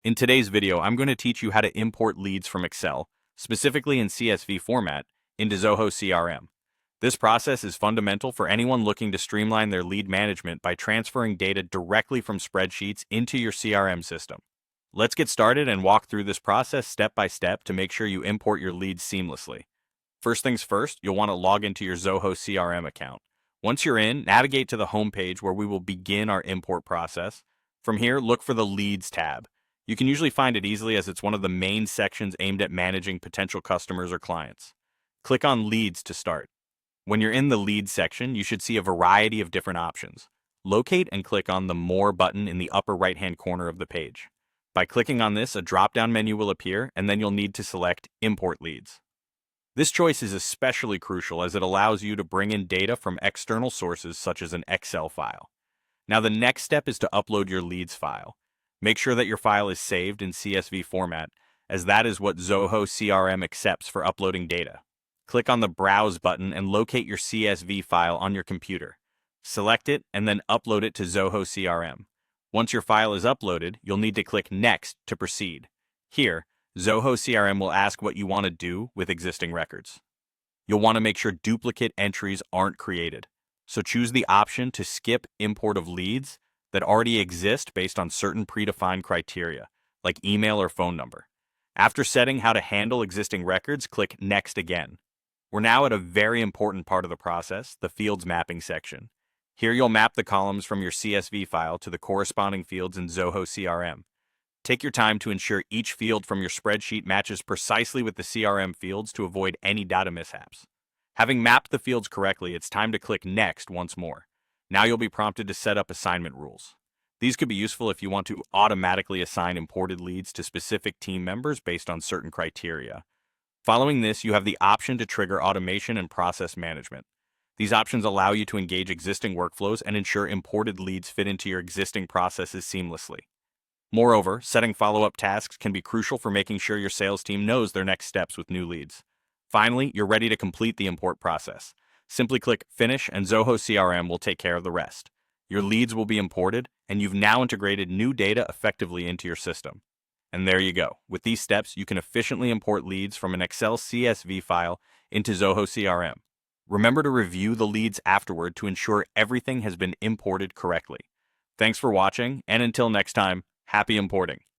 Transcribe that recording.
In today's video, I'm going to teach you how to import leads from Excel, specifically in CSV format, into Zoho CRM. This process is fundamental for anyone looking to streamline their lead management by transferring data directly from spreadsheets into your CRM system. Let's get started and walk through this process step by step to make sure you import your leads seamlessly. First things first, you'll want to log into your Zoho CRM account. Once you're in, navigate to the home page where we will begin our import process. From here, look for the Leads tab. You can usually find it easily as it's one of the main sections aimed at managing potential customers or clients. Click on Leads to start. When you're in the Leads section, you should see a variety of different options. Locate and click on the More button in the upper right-hand corner of the page. By clicking on this, a drop-down menu will appear, and then you'll need to select Import Leads. This choice is especially crucial as it allows you to bring in data from external sources such as an Excel file. Now the next step is to upload your leads file. Make sure that your file is saved in CSV format, as that is what Zoho CRM accepts for uploading data. Click on the Browse button and locate your CSV file on your computer. Select it and then upload it to Zoho CRM. Once your file is uploaded, you'll need to click Next to proceed. Here, Zoho CRM will ask what you want to do with existing records. You'll want to make sure duplicate entries aren't created. So choose the option to skip import of leads that already exist based on certain predefined criteria, like email or phone number. After setting how to handle existing records, click Next again. We're now at a very important part of the process, the Fields Mapping section. Here you'll map the columns from your CSV file to the corresponding fields in Zoho CRM. Take your time to ensure each field from your spreadsheet matches precisely with the CRM fields to avoid any data mishaps. Having mapped the fields correctly, it's time to click Next once more. Now you'll be prompted to set up assignment rules. These could be useful if you want to automatically assign imported leads to specific team members based on certain criteria. Following this, you have the option to trigger automation and process management. These options allow you to engage existing workflows and ensure imported leads fit into your existing processes seamlessly. Moreover, setting follow-up tasks can be crucial for making sure your sales team knows their next steps with new leads. Finally, you're ready to complete the import process. Simply click Finish and Zoho CRM will take care of the rest. Your leads will be imported, and you've now integrated new data effectively into your system. And there you go. With these steps, you can efficiently import leads from an Excel CSV file into Zoho CRM. Remember to review the leads afterward to ensure everything has been imported correctly. Thanks for watching, and until next time, happy importing.